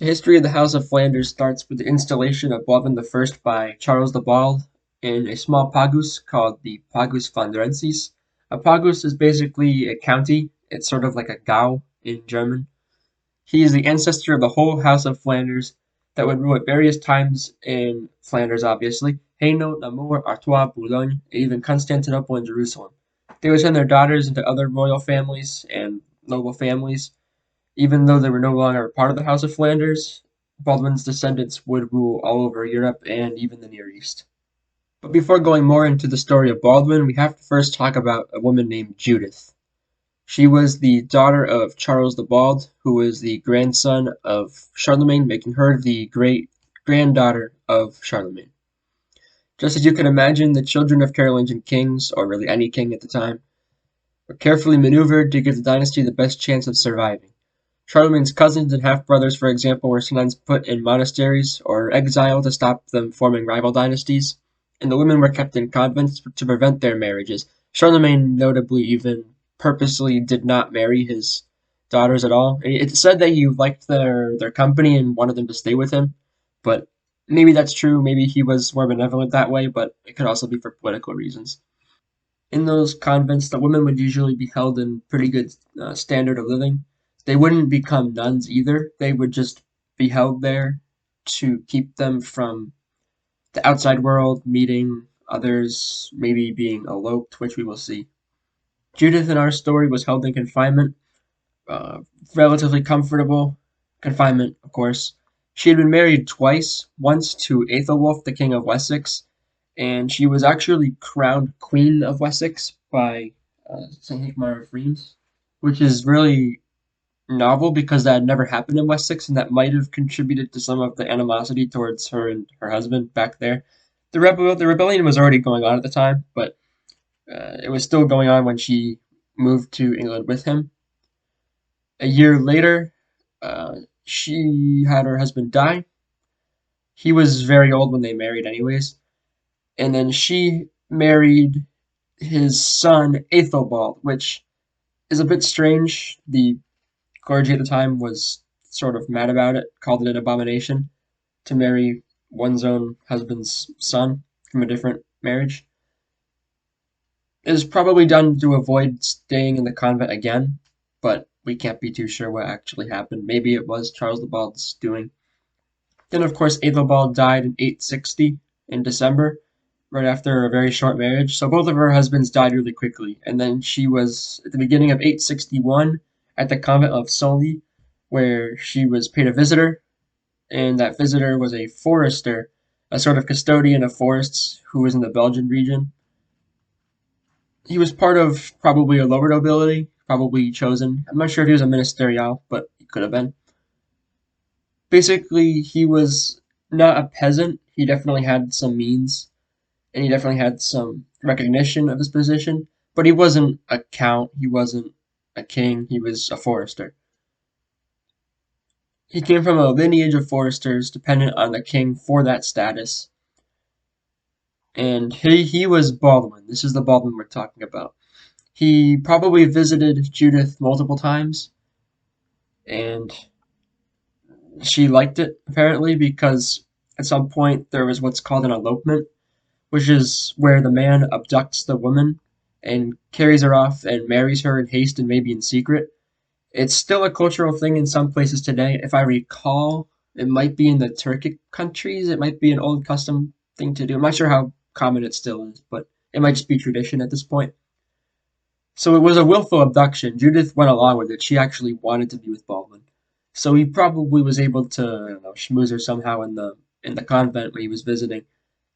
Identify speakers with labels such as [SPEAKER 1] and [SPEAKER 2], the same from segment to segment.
[SPEAKER 1] The history of the House of Flanders starts with the installation of Baldwin I by Charles the Bald in a small pagus called the Pagus Flandrensis. A pagus is basically a county. It's sort of like a Gau in German. He is the ancestor of the whole House of Flanders that would rule at various times in Flanders, obviously, Hainaut, Namur, Artois, Boulogne, and even Constantinople and Jerusalem. They would send their daughters into other royal families and noble families. Even though they were no longer a part of the House of Flanders, Baldwin's descendants would rule all over Europe and even the Near East. But before going more into the story of Baldwin, we have to first talk about a woman named Judith. She was the daughter of Charles the Bald, who was the grandson of Charlemagne, making her the great granddaughter of Charlemagne. Just as you can imagine, the children of Carolingian kings, or really any king at the time, were carefully maneuvered to give the dynasty the best chance of surviving. Charlemagne's cousins and half-brothers, for example, were sometimes put in monasteries or exiled to stop them forming rival dynasties, and the women were kept in convents to prevent their marriages. Charlemagne notably even purposely did not marry his daughters at all. It's said that he liked their company and wanted them to stay with him, but maybe that's true. Maybe he was more benevolent that way, but it could also be for political reasons. In those convents, the women would usually be held in pretty good standard of living. They wouldn't become nuns either. They would just be held there to keep them from the outside world, meeting others, maybe being eloped, which we will see. Judith in our story was held in confinement, uh, relatively comfortable confinement, of course. She had been married twice, once to Aethelwulf, the king of Wessex, and she was actually crowned Queen of Wessex by St. Hikmar of Reims, which is really novel because that had never happened in Wessex, and that might have contributed to some of the animosity towards her and her husband back there. The rebellion was already going on at the time, but it was still going on when she moved to England with him. A year later, she had her husband die. He was very old when they married, anyways, and then she married his son Aethelbald, which is a bit strange. The clergy at the time was sort of mad about it, called it an abomination to marry one's own husband's son from a different marriage. It was probably done to avoid staying in the convent again, but we can't be too sure what actually happened. Maybe it was Charles the Bald's doing. Then, of course, Aethelbald died in 860 in December, right after a very short marriage. So both of her husbands died really quickly. And then she was, at the beginning of 861, at the convent of Senlis, where she was paid a visitor, and that visitor was a forester, a sort of custodian of forests who was in the Belgian region. He was part of probably a lower nobility, probably chosen. I'm not sure if he was a ministerial, but he could have been. Basically, he was not a peasant. He definitely had some means, and he definitely had some recognition of his position, but he wasn't a count, he wasn't a king, he was a forester. He came from a lineage of foresters dependent on the king for that status, and he was Baldwin. This is the Baldwin we're talking about. He probably visited Judith multiple times, and she liked it apparently because at some point there was what's called an elopement, which is where the man abducts the woman and carries her off and marries her in haste and maybe in secret. It's still a cultural thing in some places today. If I recall, it might be in the Turkic countries. It might be an old custom thing to do. I'm not sure how common it still is, but it might just be tradition at this point. So it was a willful abduction. Judith went along with it. She actually wanted to be with Baldwin. So he probably was able to, I don't know, schmooze her somehow in the convent when he was visiting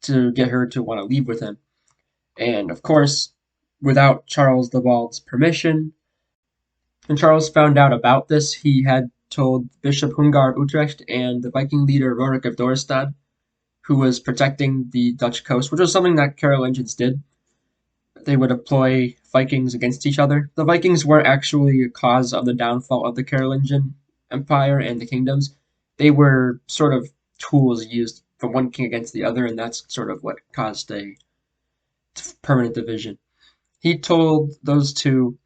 [SPEAKER 1] to get her to want to leave with him. And of course, without Charles the Bald's permission, when Charles found out about this, he had told Bishop Hungar of Utrecht and the Viking leader Rorik of Dorestad, who was protecting the Dutch coast, which was something that Carolingians did. They would deploy Vikings against each other. The Vikings weren't actually a cause of the downfall of the Carolingian Empire and the kingdoms. They were sort of tools used from one king against the other, and that's sort of what caused a permanent division. He told those two,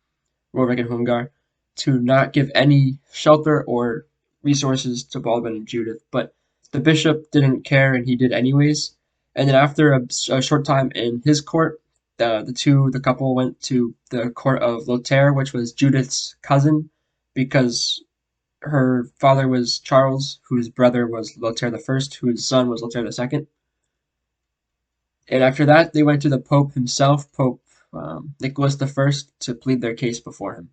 [SPEAKER 1] Rorik and Hungar, to not give any shelter or resources to Baldwin and Judith, but the bishop didn't care and he did anyways. And then after a short time in his court, the couple went to the court of Lothaire, which was Judith's cousin, because her father was Charles, whose brother was Lothaire the First, whose son was Lothaire the Second. And after that, they went to the Pope himself, Pope Nicholas the First, to plead their case before him.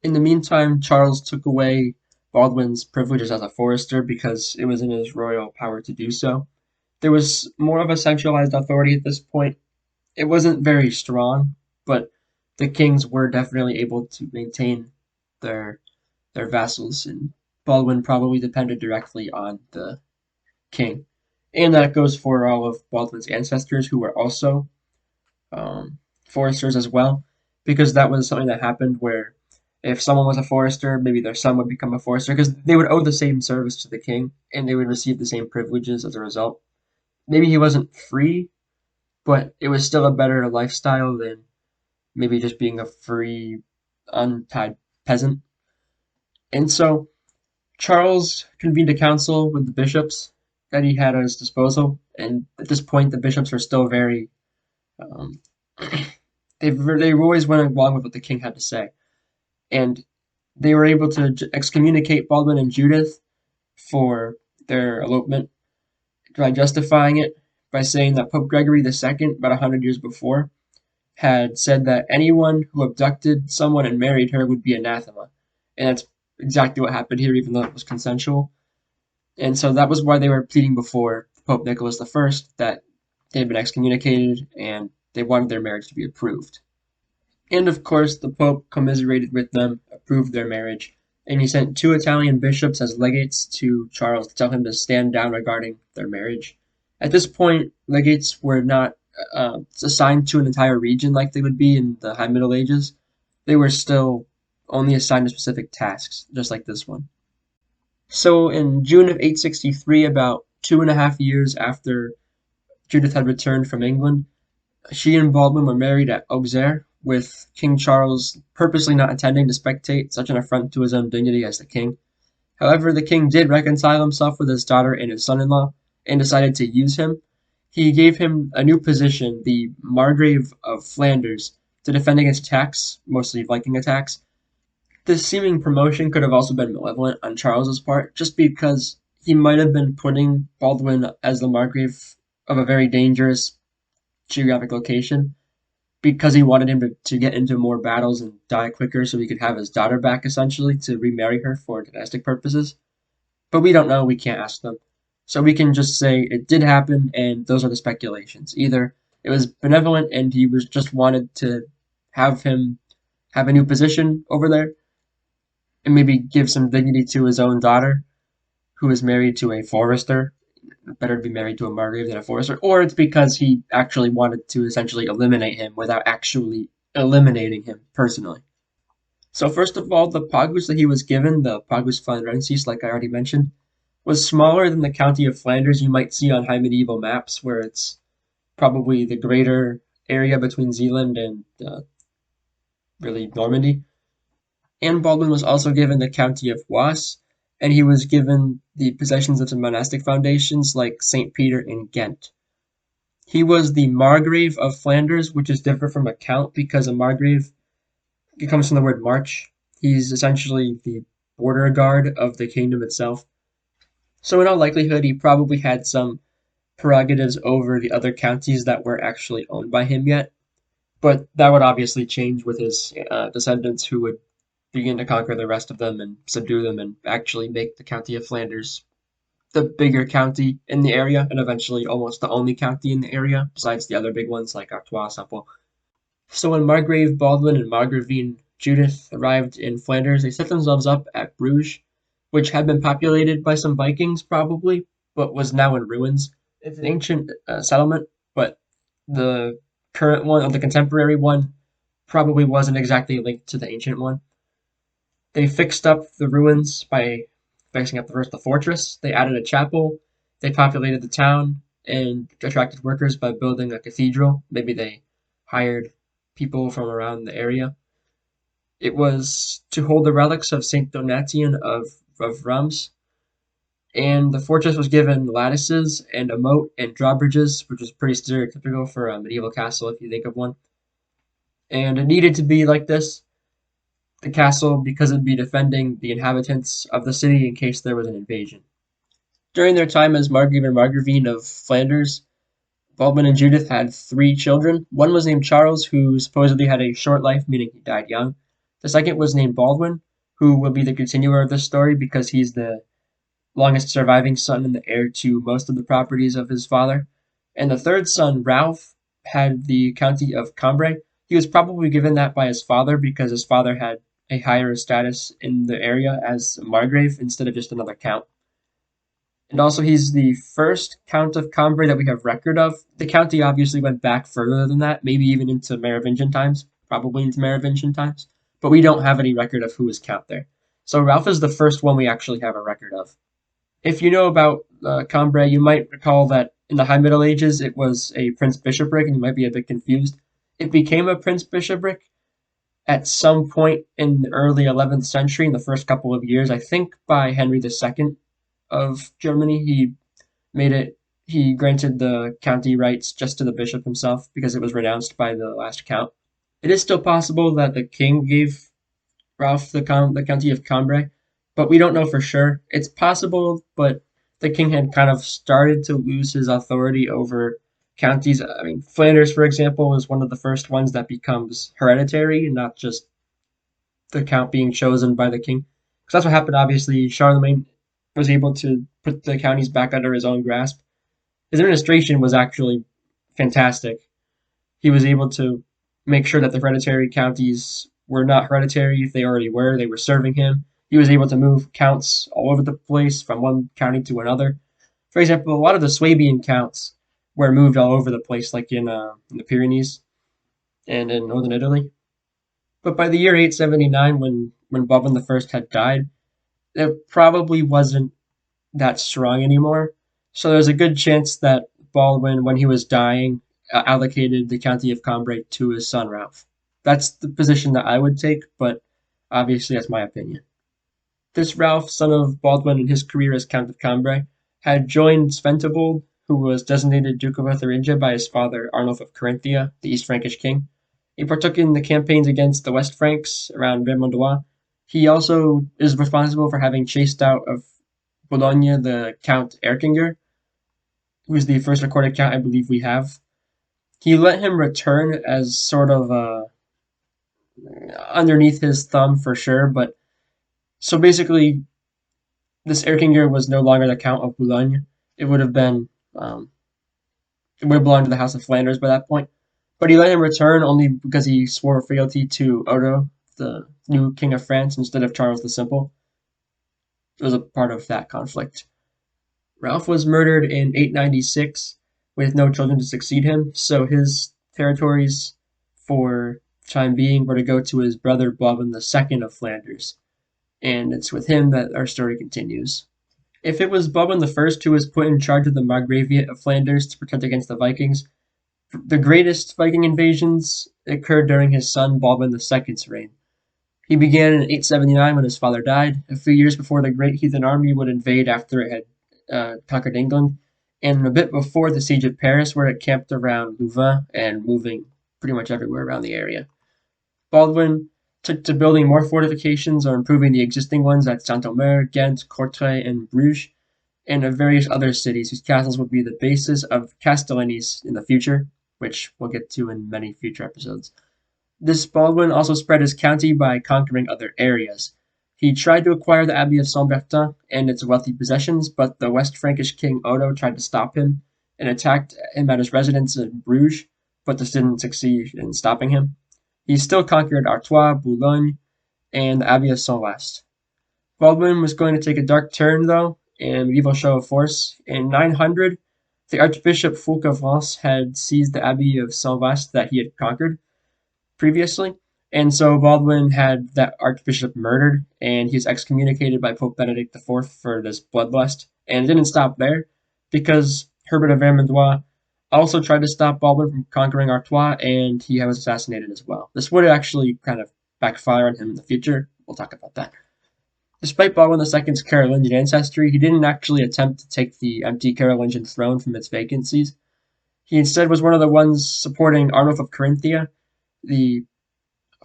[SPEAKER 1] In the meantime, Charles took away Baldwin's privileges as a forester because it was in his royal power to do so. There was more of a centralized authority at this point. It wasn't very strong, but the kings were definitely able to maintain their vassals, and Baldwin probably depended directly on the king. And that goes for all of Baldwin's ancestors who were also foresters as well, because that was something that happened where if someone was a forester, maybe their son would become a forester because they would owe the same service to the king and they would receive the same privileges as a result. Maybe he wasn't free, but it was still a better lifestyle than maybe just being a free, untied peasant. And so Charles convened a council with the bishops that he had at his disposal, and at this point, the bishops were still very um, they always went along with what the king had to say, and they were able to excommunicate Baldwin and Judith for their elopement by justifying it by saying that Pope Gregory II, about 100 years before, had said that anyone who abducted someone and married her would be anathema, and that's exactly what happened here, even though it was consensual. And so that was why they were pleading before Pope Nicholas I that they had been excommunicated and they wanted their marriage to be approved. And of course, the Pope commiserated with them, approved their marriage, and he sent 2 Italian bishops as legates to Charles to tell him to stand down regarding their marriage. At this point, legates were not assigned to an entire region like they would be in the High Middle Ages. They were still only assigned to specific tasks, just like this one. So in June of 863, about 2.5 years after Judith had returned from England, she and Baldwin were married at Auxerre, with King Charles purposely not attending to spectate such an affront to his own dignity as the king. However, the king did reconcile himself with his daughter and his son-in-law, and decided to use him. He gave him a new position, the margrave of Flanders, to defend against attacks, mostly Viking attacks. This seeming promotion could have also been malevolent on Charles's part, just because he might have been putting Baldwin as the margrave of a very dangerous geographic location, because he wanted him to get into more battles and die quicker so he could have his daughter back, essentially, to remarry her for dynastic purposes. But we don't know, we can't ask them. So we can just say it did happen, and those are the speculations. Either it was benevolent and he was just wanted to have him have a new position over there, and maybe give some dignity to his own daughter, who is married to a forester. Better to be married to a margrave than a forester. Or it's because he actually wanted to essentially eliminate him without actually eliminating him personally. So first of all, the Pagus that he was given, the Pagus Flandrensis, like I already mentioned, was smaller than the county of Flanders you might see on high medieval maps, where it's probably the greater area between Zealand and really Normandy. And Baldwin was also given the county of Oise, and he was given the possessions of some monastic foundations like St. Peter in Ghent. He was the margrave of Flanders, which is different from a count because a margrave, it comes from the word march. He's essentially the border guard of the kingdom itself. So in all likelihood, he probably had some prerogatives over the other counties that weren't actually owned by him yet. But that would obviously change with his descendants, who would begin to conquer the rest of them and subdue them and actually make the county of Flanders the bigger county in the area, and eventually almost the only county in the area, besides the other big ones like Artois, Sample. So when Margrave Baldwin and Margravine Judith arrived in Flanders, they set themselves up at Bruges, which had been populated by some Vikings probably, but was now in ruins. It's an ancient settlement, but the current one, or the contemporary one, probably wasn't exactly linked to the ancient one. They fixed up the ruins by fixing up first the fortress. They added a chapel. They populated the town and attracted workers by building a cathedral. Maybe they hired people from around the area. It was to hold the relics of Saint Donatian of Reims, and the fortress was given lattices and a moat and drawbridges, which is pretty stereotypical for a medieval castle if you think of one. And it needed to be like this, the castle, because it'd be defending the inhabitants of the city in case there was an invasion. During their time as Margrave and Margravine of Flanders, Baldwin and Judith had 3 children. One was named Charles, who supposedly had a short life, meaning he died young. The second was named Baldwin, who will be the continuer of this story because he's the longest surviving son and the heir to most of the properties of his father. And the third son, Ralph, had the county of Cambrai. He was probably given that by his father because his father had a higher status in the area as a margrave instead of just another count. And also, he's the first Count of Cambrai that we have record of. The county obviously went back further than that, maybe even into Merovingian times, probably into Merovingian times, but we don't have any record of who was count there. So Ralph is the first one we actually have a record of. If you know about Cambrai, you might recall that in the High Middle Ages it was a prince-bishopric, and you might be a bit confused. It became a prince-bishopric at some point in the early 11th century, in the first couple of years, I think by Henry II of Germany. He granted the county rights just to the bishop himself because it was renounced by the last count. It is still possible that the king gave Ralph the county of Cambrai, but we don't know for sure. It's possible, but the king had kind of started to lose his authority over counties. I mean, Flanders, for example, was one of the first ones that becomes hereditary, not just the count being chosen by the king. Because that's what happened, obviously. Charlemagne was able to put the counties back under his own grasp. His administration was actually fantastic. He was able to make sure that the hereditary counties were not hereditary if they already were. They were serving him. He was able to move counts all over the place from one county to another. For example, a lot of the Swabian counts were moved all over the place, like in the Pyrenees and in northern Italy. But by the year 879, when Baldwin I had died, it probably wasn't that strong anymore. So there's a good chance that Baldwin, when he was dying, allocated the county of Cambrai to his son Ralph. That's the position that I would take, but obviously that's my opinion. This Ralph, son of Baldwin in his career as Count of Cambrai, had joined Sventibold, who was designated Duke of Thuringia by his father Arnulf of Carinthia, the East Frankish king. He partook in the campaigns against the West Franks around Vermandois. He also is responsible for having chased out of Boulogne the Count Erkinger, who is the first recorded count I believe we have. He let him return as sort of underneath his thumb for sure, but so basically this Erkinger was no longer the Count of Boulogne. It would have been it would have belonged to the House of Flanders by that point. But he let him return only because he swore fealty to Odo, the new king of France, instead of Charles the Simple. It was a part of that conflict. Ralph was murdered in 896 with no children to succeed him, so his territories for time being were to go to his brother Baldwin II of Flanders, and it's with him that our story continues. If it was Baldwin I who was put in charge of the Margraviate of Flanders to protect against the Vikings, the greatest Viking invasions occurred during his son Baldwin II's reign. He began in 879 when his father died, a few years before the Great Heathen Army would invade after it had conquered England, and a bit before the siege of Paris, where it camped around Louvain and moving pretty much everywhere around the area. Baldwin took to building more fortifications or improving the existing ones at Saint-Omer, Ghent, Courtrai, and Bruges, and of various other cities whose castles would be the basis of Castellanies in the future, which we'll get to in many future episodes. This Baldwin also spread his county by conquering other areas. He tried to acquire the Abbey of Saint-Bertin and its wealthy possessions, but the West Frankish king Odo tried to stop him and attacked him at his residence in Bruges, but this didn't succeed in stopping him. He still conquered Artois, Boulogne, and the Abbey of Saint-Wast. Baldwin was going to take a dark turn, though, in a medieval show of force. In 900, the Archbishop Fulk of Reims had seized the Abbey of Saint-Wast that he had conquered previously, and so Baldwin had that archbishop murdered, and he was excommunicated by Pope Benedict IV for this bloodlust. And it didn't stop there, because Herbert of Vermandois also tried to stop Baldwin from conquering Artois, and he was assassinated as well. This would actually kind of backfire on him in the future. We'll talk about that. Despite Baldwin II's Carolingian ancestry, he didn't actually attempt to take the empty Carolingian throne from its vacancies. He instead was one of the ones supporting Arnulf of Carinthia, the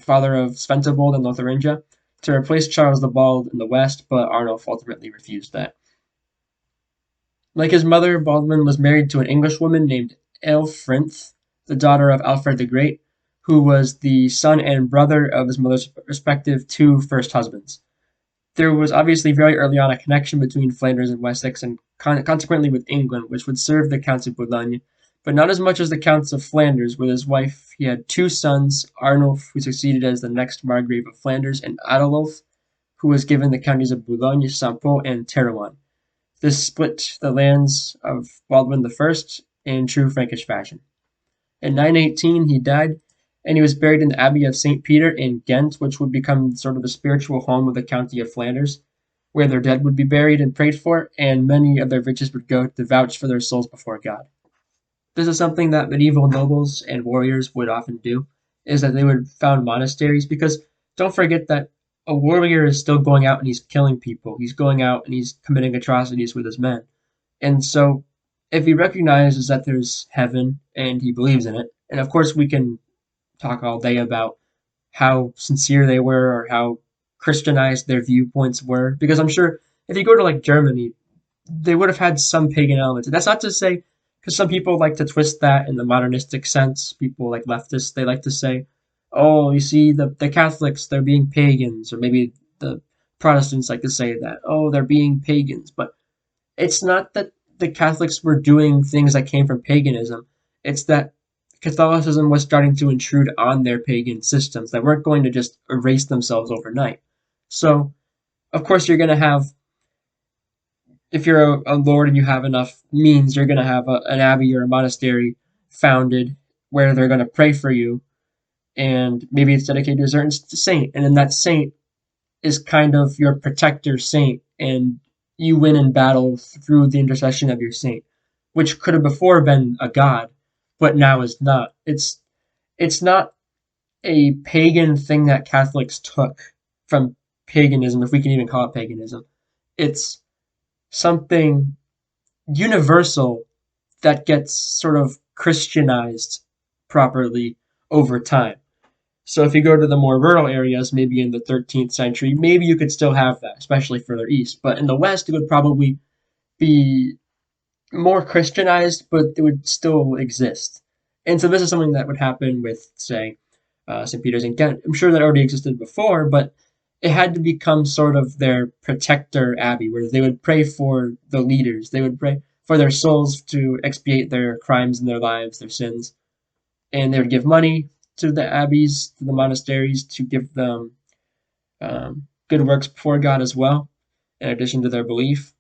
[SPEAKER 1] father of Sventibold and Lotharingia, to replace Charles the Bald in the west, but Arnulf ultimately refused that. Like his mother, Baldwin was married to an Englishwoman named Aelfrith, the daughter of Alfred the Great, who was the son and brother of his mother's respective two first husbands. There was obviously very early on a connection between Flanders and Wessex, and consequently with England, which would serve the Counts of Boulogne, but not as much as the Counts of Flanders. With his wife, he had two sons, Arnulf, who succeeded as the next Margrave of Flanders, and Adolf, who was given the counties of Boulogne, Sampo, and Terouanne. This split the lands of Baldwin I in true Frankish fashion. In 918 he died, and he was buried in the Abbey of St. Peter in Ghent, which would become sort of the spiritual home of the County of Flanders, where their dead would be buried and prayed for, and many of their riches would go to vouch for their souls before God. This is something that medieval nobles and warriors would often do, is that they would found monasteries, because don't forget that a warrior is still going out and he's killing people. He's going out and he's committing atrocities with his men. And so if he recognizes that there's heaven and he believes in it, and of course we can talk all day about how sincere they were or how Christianized their viewpoints were, because I'm sure if you go to like Germany, they would have had some pagan elements. That's not to say, because some people like to twist that in the modernistic sense. People like leftists, they like to say, oh, you see, the Catholics, they're being pagans, or maybe the Protestants like to say that, oh, they're being pagans. But it's not that the Catholics were doing things that came from paganism. It's that Catholicism was starting to intrude on their pagan systems that weren't going to just erase themselves overnight. So, of course, you're going to have, if you're a lord and you have enough means, you're going to have an abbey or a monastery founded where they're going to pray for you, and maybe it's dedicated to a certain saint, and then that saint is kind of your protector saint, and you win in battle through the intercession of your saint, which could have before been a god, but now is not. It's not a pagan thing that Catholics took from paganism, if we can even call it paganism. It's something universal that gets sort of Christianized properly over time. So if you go to the more rural areas, maybe in the 13th century, maybe you could still have that, especially further east. But in the west, it would probably be more Christianized, but it would still exist. And so this is something that would happen with, say, St. Peter's in Ghent. I'm sure that already existed before, but it had to become sort of their protector abbey, where they would pray for the leaders. They would pray for their souls to expiate their crimes in their lives, their sins. And they would give money to the abbeys, to the monasteries, to give them good works before God as well, in addition to their belief.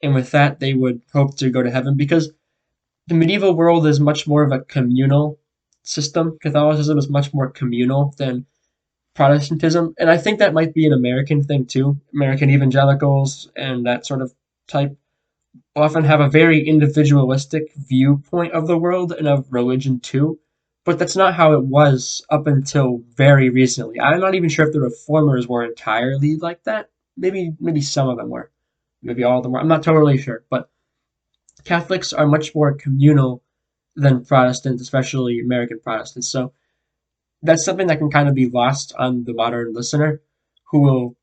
[SPEAKER 1] And with that, they would hope to go to heaven, because the medieval world is much more of a communal system. Catholicism is much more communal than Protestantism, and I think that might be an American thing too. American evangelicals and that sort of type often have a very individualistic viewpoint of the world and of religion too, but that's not how it was up until very recently. I'm not even sure if the reformers were entirely like that. Maybe some of them were. Maybe all of them were. I'm not totally sure, but Catholics are much more communal than Protestants, especially American Protestants. So that's something that can kind of be lost on the modern listener, who will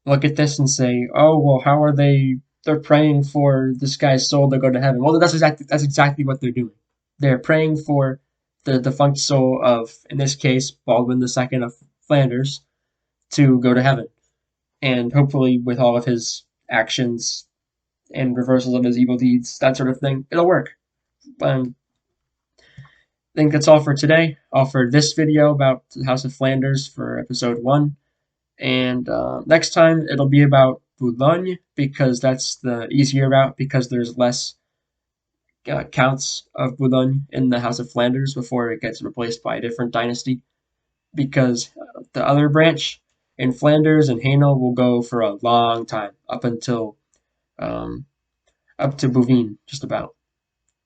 [SPEAKER 1] look at this and say, oh, well, how are they're praying for this guy's soul to go to heaven. Well, that's exactly what they're doing. They're praying for the defunct soul of, in this case, Baldwin II of Flanders to go to heaven. And hopefully with all of his actions and reversals of his evil deeds, that sort of thing, it'll work. I think that's all for today. All for this video about the House of Flanders for episode 1. And next time it'll be about Boulogne, because that's the easier route, because there's less counts of Boulogne in the House of Flanders before it gets replaced by a different dynasty. Because the other branch in Flanders and Hainaut will go for a long time, up until up to Bouvines, just about.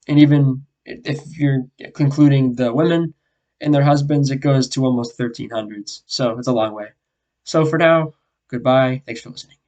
[SPEAKER 1] And even if you're concluding the women, and their husbands, it goes to almost 1300s. So it's a long way. So for now, goodbye. Thanks for listening.